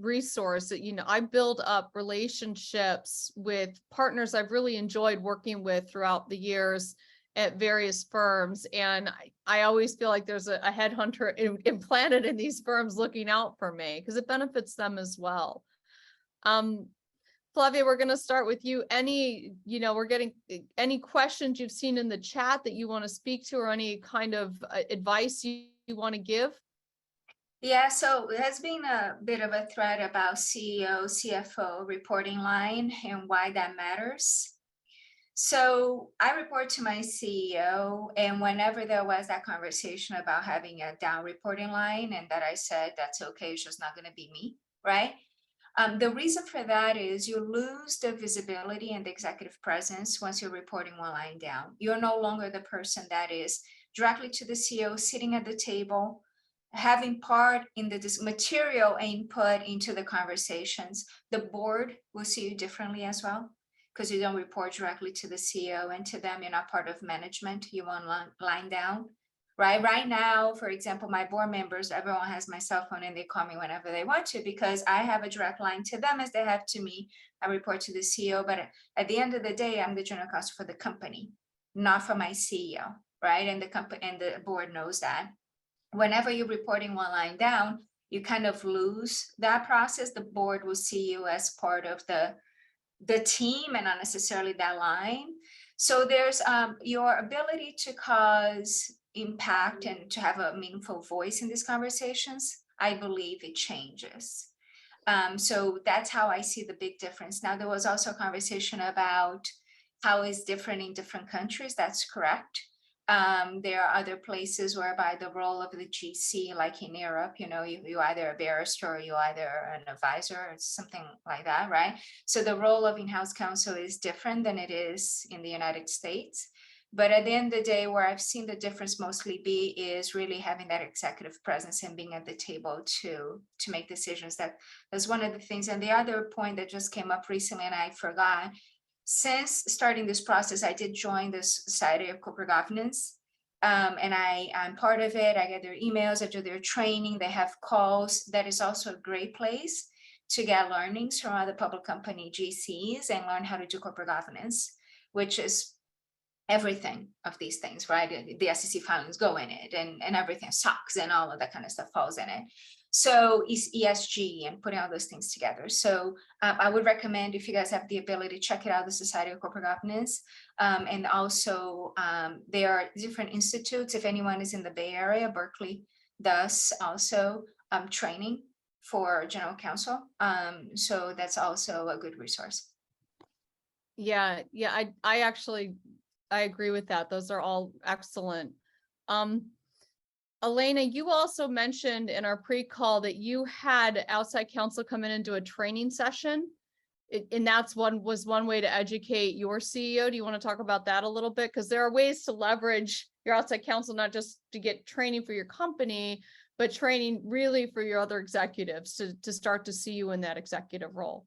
resource. I build up relationships with partners I've really enjoyed working with throughout the years at various firms. And I always feel like there's a headhunter implanted in these firms looking out for me, because it benefits them as well. Flavia, we're going to start with you. We're getting any questions you've seen in the chat that you want to speak to, or any kind of advice you want to give? Yeah, so there's been a bit of a thread about CEO, CFO reporting line and why that matters. So I report to my CEO, and whenever there was that conversation about having a down reporting line, and that I said, that's okay, it's just not going to be me, right? The reason for that is you lose the visibility and the executive presence once you're reporting one line down. You're no longer the person that is directly to the CEO, sitting at the table, having part in the material input into the conversations. The board will see you differently as well, because you don't report directly to the CEO, and to them, you're not part of management. You want line down, right? Right now, for example, my board members, everyone has my cell phone and they call me whenever they want to, because I have a direct line to them as they have to me. I report to the CEO, but at the end of the day, I'm the general counsel for the company. not from my CEO, right? And the company and the board knows that. Whenever you're reporting one line down, you kind of lose that process. The board will see you as part of the team and not necessarily that line. So there's your ability to cause impact and to have a meaningful voice in these conversations. I believe it changes. So that's how I see the big difference. Now, there was also a conversation about how it's different in different countries. That's correct. There are other places whereby the role of the GC, like in Europe, you know, you either a barrister or you either an advisor or something like that, right? So the role of in-house counsel is different than it is in the United States. But at the end of the day, where I've seen the difference mostly be is really having that executive presence and being at the table to make decisions. That's one of the things. And the other point that just came up recently, and I forgot, since starting this process, I did join the Society of Corporate Governance, and I'm part of it. I get their emails, I do their training, they have calls. That is also a great place to get learnings from other public company GCs and learn how to do corporate governance, which is everything of these things, right? The SEC filings go in it, and everything, SOX and all of that kind of stuff falls in it. So is ESG and putting all those things together. So I would recommend, if you guys have the ability, check it out, the Society of Corporate Governance. And also there are different institutes. If anyone is in the Bay Area, Berkeley does also training for general counsel. So that's also a good resource. Yeah, I agree with that. Those are all excellent. Alaina, you also mentioned in our pre-call that you had outside counsel come in and do a training session. And was one way to educate your CEO. Do you want to talk about that a little bit? Because there are ways to leverage your outside counsel, not just to get training for your company, but training really for your other executives to start to see you in that executive role.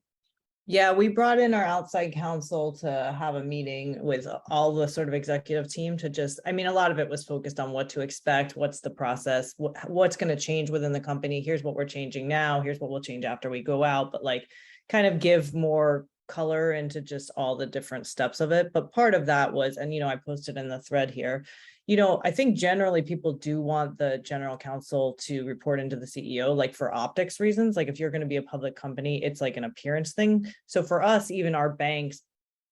Yeah, we brought in our outside counsel to have a meeting with all the sort of executive team to just, I mean, a lot of it was focused on what to expect, what's the process, what's going to change within the company. Here's what we're changing now. Here's what we'll change after we go out, but like kind of give more color into just all the different steps of it. But part of that was, and, you know, I posted in the thread here, you know, I think generally people do want the general counsel to report into the CEO, like for optics reasons. Like if you're going to be a public company, it's like an appearance thing. So for us, even our banks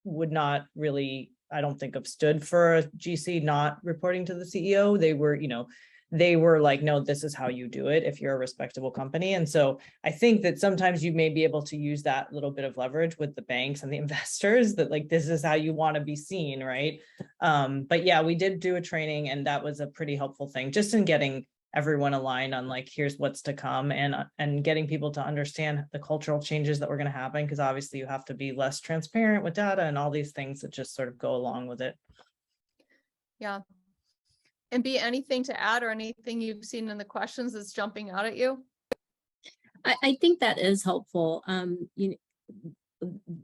would not really, I don't think, have stood for a GC not reporting to the CEO. They were, you know, they were like, no, this is how you do it if you're a respectable company. And so I think that sometimes you may be able to use that little bit of leverage with the banks and the investors that like, this is how you want to be seen, right? But yeah, we did do a training and that was a pretty helpful thing just in getting everyone aligned on like, here's what's to come and getting people to understand the cultural changes that were going to happen. Because obviously you have to be less transparent with data and all these things that just sort of go along with it. Yeah. And be anything to add or anything you've seen in the questions that's jumping out at you? I think that is helpful. You know,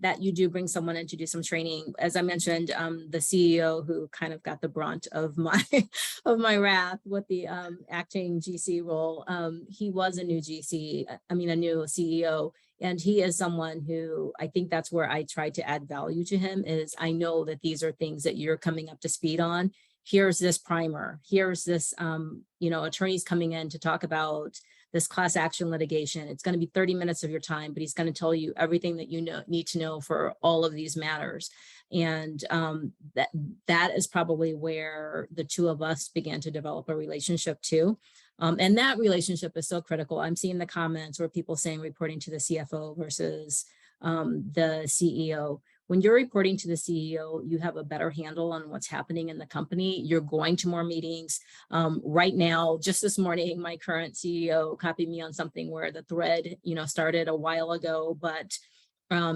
that you do bring someone in to do some training. As I mentioned, the CEO who kind of got the brunt of my wrath with the acting GC role, he was a new GC, a new CEO. And he is someone who I think that's where I try to add value to him is I know that these are things that you're coming up to speed on. Here's this primer. Here's this, you know, attorneys coming in to talk about this class action litigation. It's going to be 30 minutes of your time, but he's going to tell you everything that you need to know for all of these matters. And that is probably where the two of us began to develop a relationship too. And that relationship is so critical. I'm seeing the comments where people saying reporting to the CFO versus the CEO. When you're reporting to the CEO, you have a better handle on what's happening in the company. You're going to more meetings. Right now, just this morning, my current CEO copied me on something where the thread, you know, started a while ago, but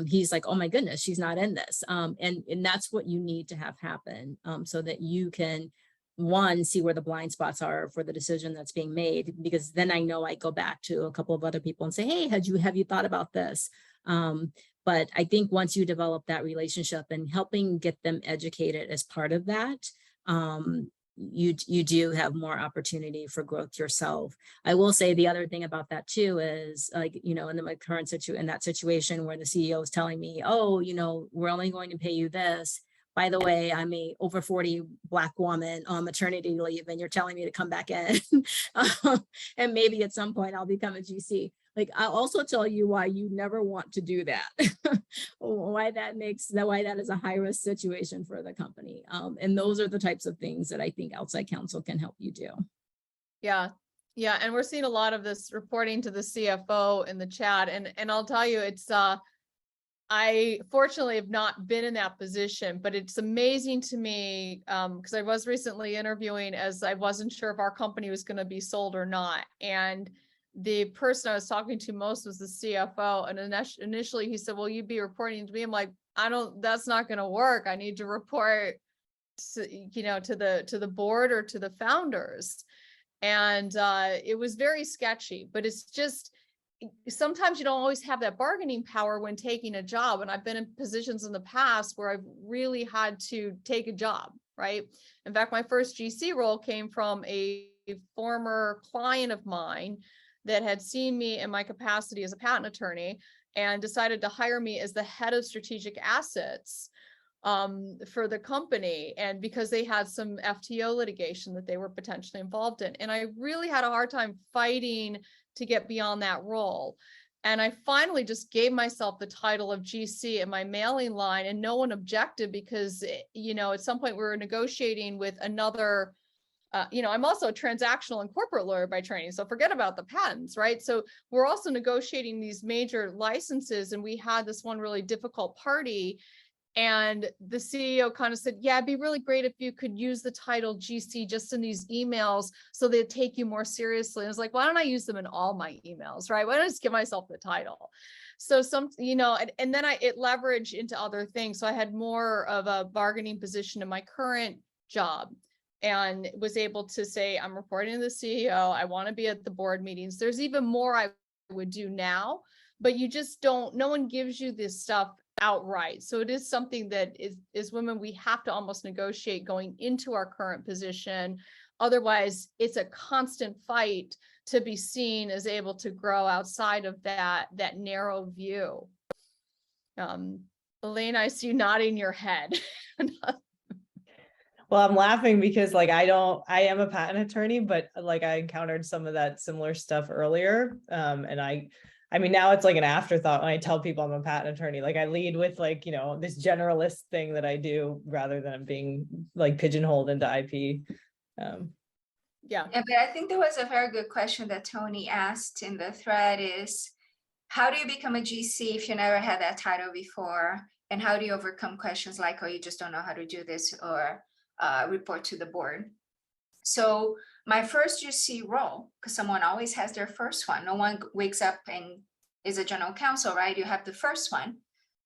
he's like, oh my goodness, she's not in this. And that's what you need to have happen so that you can, one, see where the blind spots are for the decision that's being made, because then I know I go back to a couple of other people and say, hey, have you thought about this? But I think once you develop that relationship and helping get them educated as part of that, you do have more opportunity for growth yourself. I will say the other thing about that too is like, you know, in my current situation where the CEO is telling me, oh, you know, we're only going to pay you this, by the way, I'm a over 40 Black woman on maternity leave, and you're telling me to come back in. And maybe at some point I'll become a GC. Like, I'll also tell you why you never want to do that. why that is a high risk situation for the company. And those are the types of things that I think outside counsel can help you do. Yeah. Yeah. And we're seeing a lot of this reporting to the CFO in the chat. And I'll tell you, it's, I fortunately have not been in that position, but it's amazing to me because I was recently interviewing as I wasn't sure if our company was going to be sold or not. And the person I was talking to most was the CFO. And initially he said, well, you'd be reporting to me. I'm like, that's not going to work. I need to report to, to the board or to the founders. And it was very sketchy, but it's just, sometimes you don't always have that bargaining power when taking a job. And I've been in positions in the past where I've really had to take a job, right? In fact, my first GC role came from a former client of mine that had seen me in my capacity as a patent attorney and decided to hire me as the head of strategic assets for the company. And because they had some FTO litigation that they were potentially involved in. And I really had a hard time fighting to get beyond that role. And I finally just gave myself the title of GC in my mailing line, and no one objected because, at some point we were negotiating with another, I'm also a transactional and corporate lawyer by training. So forget about the patents, right? So we're also negotiating these major licenses, and we had this one really difficult party. And the CEO kind of said, yeah, it'd be really great if you could use the title GC just in these emails so they'd take you more seriously. And I was like, why don't I use them in all my emails, right? Why don't I just give myself the title? So and then it leveraged into other things. So I had more of a bargaining position in my current job and was able to say, I'm reporting to the CEO. I want to be at the board meetings. There's even more I would do now, but you just don't, no one gives you this stuff outright. So it is something that is women, we have to almost negotiate going into our current position. Otherwise, it's a constant fight to be seen as able to grow outside of that narrow view. Alaina, I see you nodding your head. Well, I'm laughing because I am a patent attorney, but I encountered some of that similar stuff earlier. And I mean, now it's like an afterthought when I tell people I'm a patent attorney. I lead with this generalist thing that I do rather than being pigeonholed into IP. Yeah, but I think there was a very good question that Tony asked in the thread is, how do you become a GC if you never had that title before? And how do you overcome questions like, oh, you just don't know how to do this, or report to the board? So my first GC role, because someone always has their first one. No one wakes up and is a general counsel, right? You have the first one.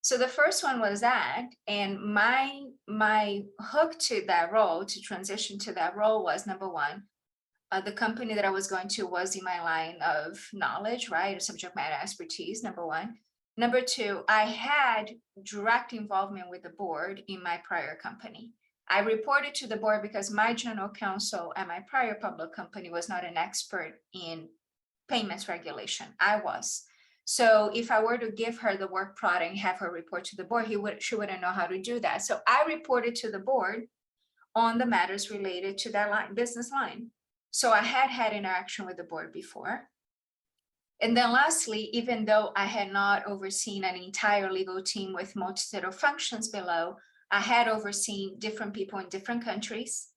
So the first one was that, and my hook to that role, to transition to that role, was number one, the company that I was going to was in my line of knowledge, right? Or subject matter expertise, number one. Number two, I had direct involvement with the board in my prior company. I reported to the board because my general counsel at my prior public company was not an expert in payments regulation. I was. So if I were to give her the work product and have her report to the board, she wouldn't know how to do that. So I reported to the board on the matters related to that business line. So I had interaction with the board before. And then lastly, even though I had not overseen an entire legal team with multitude of functions below, I had overseen different people in different countries,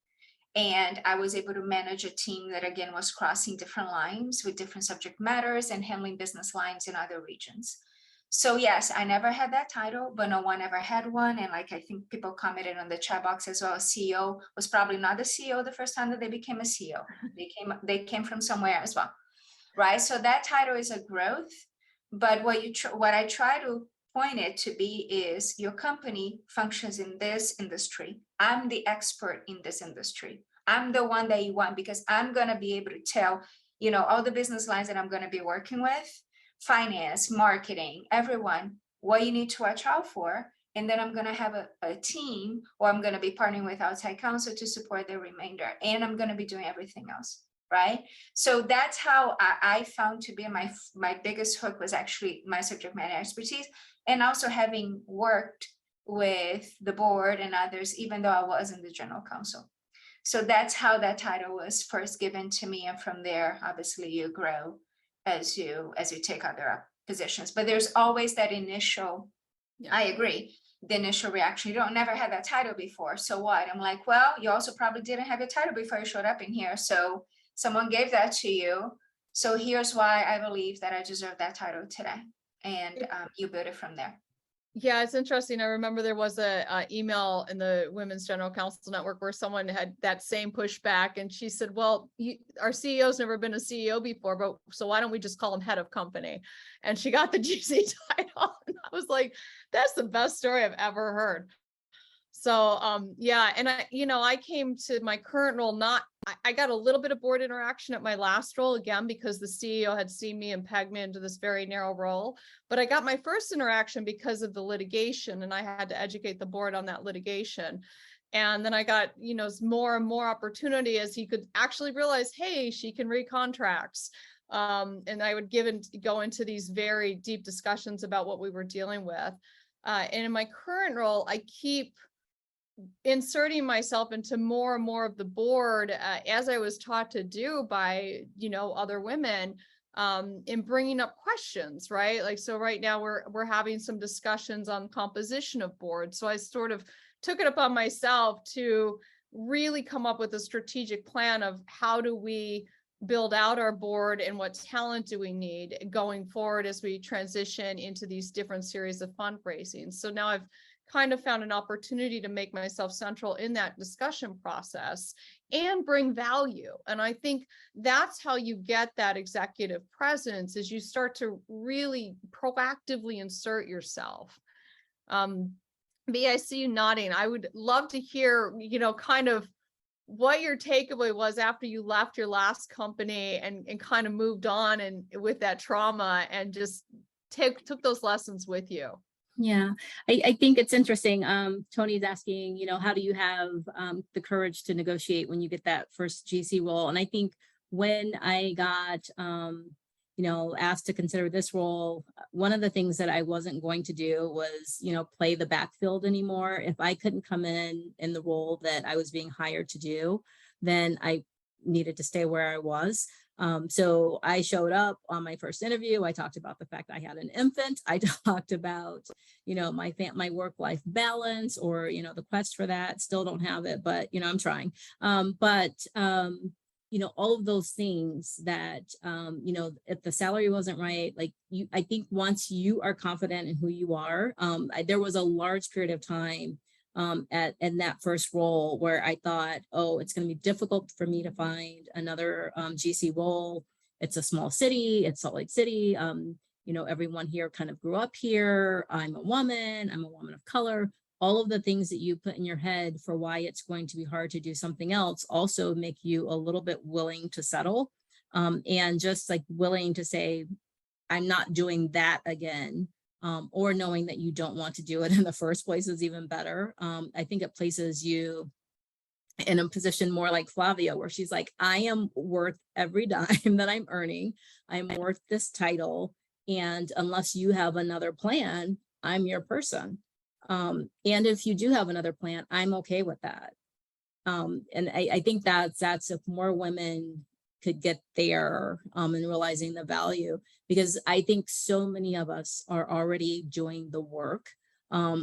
and I was able to manage a team that again was crossing different lines with different subject matters and handling business lines in other regions. So yes, I never had that title, but no one ever had one. And I think people commented on the chat box as well, CEO was probably not the CEO the first time that they became a CEO. They came from somewhere as well, right? So that title is a growth, but what I try to point it to be is your company functions in this industry. I'm the expert in this industry. I'm the one that you want because I'm going to be able to tell, all the business lines that I'm going to be working with, finance, marketing, everyone, what you need to watch out for. And then I'm going to have a team, or I'm going to be partnering with outside counsel to support the remainder. And I'm going to be doing everything else. Right. So that's how I found to be my biggest hook was actually my subject matter expertise. And also having worked with the board and others, even though I wasn't the general counsel. So that's how that title was first given to me. And from there, obviously you grow as you take other positions, but there's always that initial, Yeah. I agree, the initial reaction. You don't never had that title before. So what? I'm like, well, you also probably didn't have a title before you showed up in here. So someone gave that to you. So here's why I believe that I deserve that title today. And you build it from there. Yeah, it's interesting. I remember there was a email in the Women's General Counsel Network where someone had that same pushback, and she said, well, our CEO's never been a CEO before, but so why don't we just call him head of company? And she got the GC title. And I was like, that's the best story I've ever heard. So, yeah. And I came to my current role, I got a little bit of board interaction at my last role, again, because the CEO had seen me and pegged me into this very narrow role. But I got my first interaction because of the litigation, and I had to educate the board on that litigation. And then I got, more and more opportunity as he could actually realize, hey, she can read contracts. And I would go into these very deep discussions about what we were dealing with. And in my current role, I keep inserting myself into more and more of the board as I was taught to do by, other women, in bringing up questions, right? Like, so right now we're having some discussions on composition of board. So I sort of took it upon myself to really come up with a strategic plan of how do we build out our board and what talent do we need going forward as we transition into these different series of fundraising. So now I've kind of found an opportunity to make myself central in that discussion process and bring value. And I think that's how you get that executive presence, is you start to really proactively insert yourself. B, I see you nodding. I would love to hear, kind of what your takeaway was after you left your last company and kind of moved on and with that trauma and just took those lessons with you. Yeah, I think it's interesting. Tony's asking, how do you have the courage to negotiate when you get that first GC role? And I think when I got, asked to consider this role, one of the things that I wasn't going to do was, play the backfield anymore. If I couldn't come in the role that I was being hired to do, then I needed to stay where I was. So I showed up on my first interview. I talked about the fact I had an infant. I talked about, my work-life balance, or, the quest for that. Still don't have it, but, I'm trying. All of those things that, if the salary wasn't right, I think once you are confident in who you are, there was a large period of time in that first role where I thought, oh, it's going to be difficult for me to find another GC role. It's a small city, it's Salt Lake City. Everyone here kind of grew up here. I'm a woman of color. All of the things that you put in your head for why it's going to be hard to do something else also make you a little bit willing to settle, and just willing to say, I'm not doing that again. Or knowing that you don't want to do it in the first place is even better. I think it places you in a position more like Flavia, where she's like, I am worth every dime that I'm earning. I'm worth this title. And unless you have another plan, I'm your person. And if you do have another plan, I'm okay with that. And I think that's if more women could get there and realizing the value, because I think so many of us are already doing the work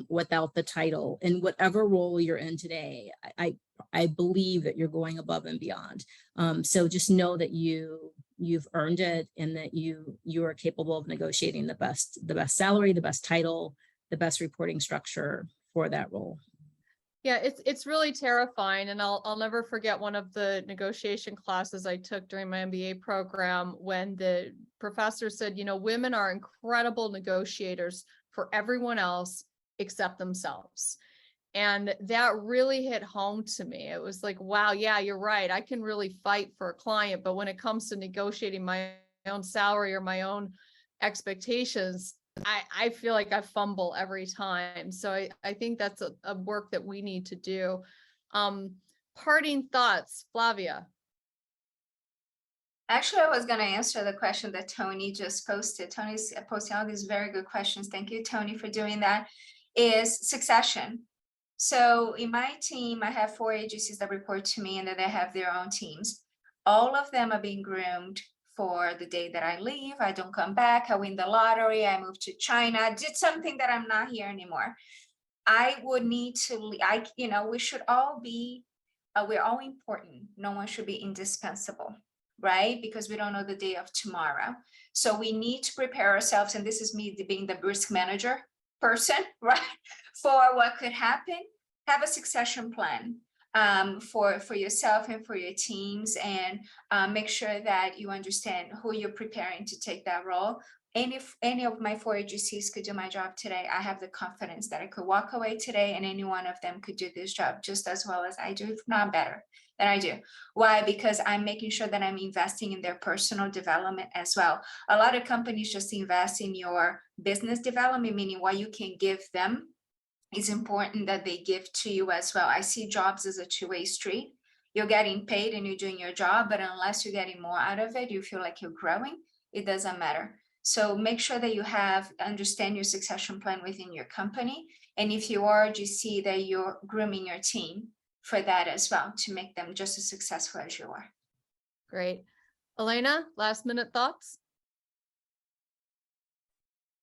without the title. In whatever role you're in today, I believe that you're going above and beyond. So just know that you've earned it, and that you are capable of negotiating the best salary, the best title, the best reporting structure for that role. Yeah, it's really terrifying. And I'll never forget one of the negotiation classes I took during my MBA program, when the professor said, women are incredible negotiators for everyone else except themselves. And that really hit home to me. It was like, wow, yeah, you're right. I can really fight for a client, but when it comes to negotiating my own salary or my own expectations, I feel like I fumble every time. So I think that's a work that we need to do. Parting thoughts, Flavia. Actually, I was going to answer the question that Tony just posted. Tony's posting all these very good questions. Thank you, Tony, for doing that. is succession. So in my team, I have 4 agencies that report to me, and then they have their own teams. All of them are being groomed for the day that I leave. I don't come back. I win the lottery. I move to China. I did something that I'm not here anymore. I would need to, we should all be, we're all important. No one should be indispensable, right? Because we don't know the day of tomorrow. So we need to prepare ourselves. And this is me being the brisk manager person, right? For what could happen. Have a succession plan for yourself and for your teams, and make sure that you understand who you're preparing to take that role. And if any of my 4 agencies could do my job today, I have the confidence that I could walk away today and any one of them could do this job just as well as I do, if not better than I do. Why? Because I'm making sure that I'm investing in their personal development as well. A lot of companies just invest in your business development, meaning what you can give them. It's important that they give to you as well. I see jobs as a two-way street. You're getting paid and you're doing your job, but unless you're getting more out of it, you feel like you're growing, it doesn't matter. So make sure that you understand your succession plan within your company. And if you are, just see that you're grooming your team for that as well, to make them just as successful as you are. Great. Alaina, last minute thoughts?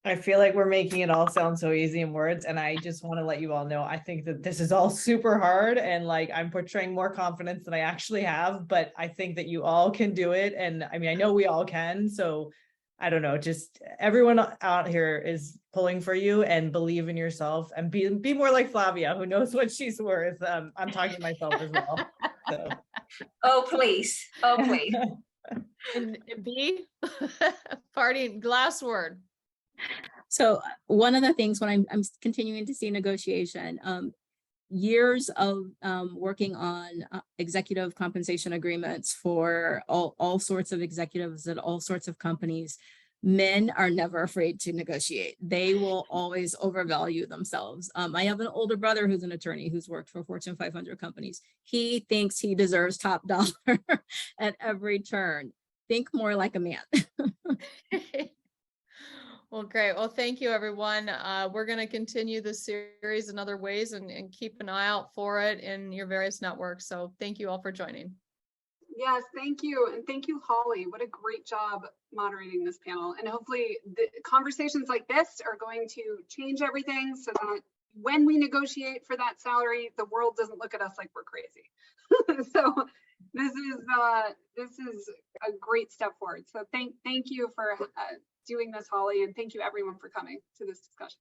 I feel like we're making it all sound so easy in words. And I just want to let you all know, I think that this is all super hard, and like I'm portraying more confidence than I actually have, but I think that you all can do it. And I mean, I know we all can. So I don't know, just everyone out here is pulling for you, and believe in yourself, and be more like Flavia, who knows what she's worth. I'm talking to myself as well. So. Oh, please. Oh, please. And B, party last word. So one of the things when I'm continuing to see negotiation, years of working on executive compensation agreements for all sorts of executives at all sorts of companies, men are never afraid to negotiate. They will always overvalue themselves. I have an older brother who's an attorney who's worked for Fortune 500 companies. He thinks he deserves top dollar at every turn. Think more like a man. Well, great. Well, thank you, everyone. We're going to continue this series in other ways and keep an eye out for it in your various networks. So thank you all for joining. Yes, thank you. And thank you, Holly. What a great job moderating this panel. And hopefully the conversations like this are going to change everything so that when we negotiate for that salary, the world doesn't look at us like we're crazy. So this is a great step forward. So thank you for doing this, Holly, and thank you everyone for coming to this discussion.